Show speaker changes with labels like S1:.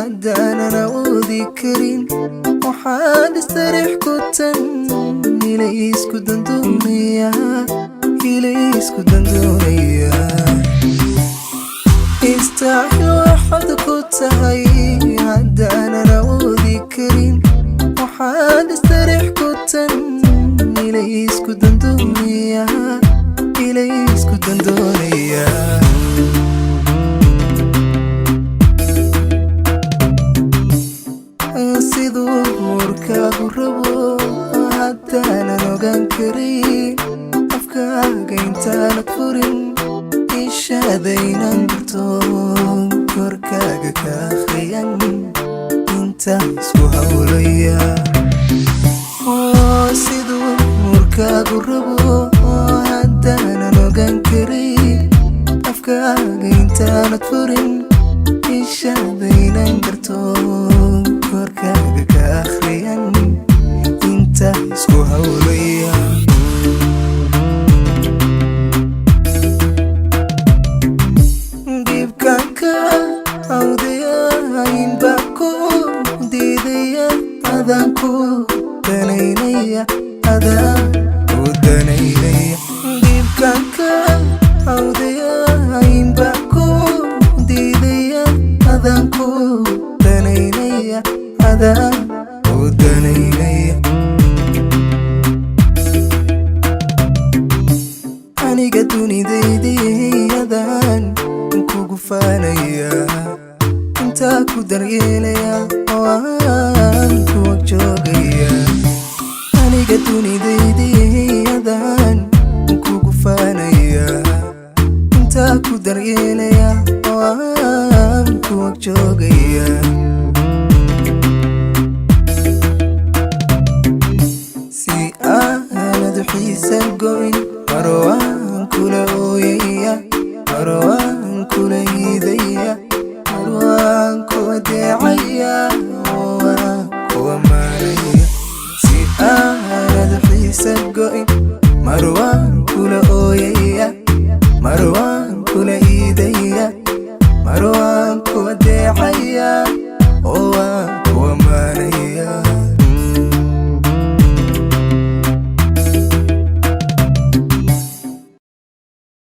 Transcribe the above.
S1: haddaanan awoodi karin waxaan istariix ku tan ilaysku dandoonaya istaaxil waxaad ku tahay haddaanan awoodi karin waxaan istariix ku tan ilaysku dandoonaya siduu murkaagu rabo haddaanan ogaan karin afkaaga intaanad furin ishaadaynan garto korkaaga ka akhriyan intaan isku hawlaya siduu murkaagu rabo haddaanan ogaan karin afkaaga intaanad furin ishaadaynan garto korkaaga ka akhriyan intaan isku hawlaya dhibkanka awdayahayn baa ku diidaya adaan ku danaynaya dhibkanka awdayahayn baa ku diidaya adaan ku danaynaya aniga dunidaydiyadaan kugu faanaya intaa ku daryeelaya oo aan ku ag joogaya aniga dunidaydiyadaan kugu faanaya intaa ku daryeelaya oo aan ku ag joogaya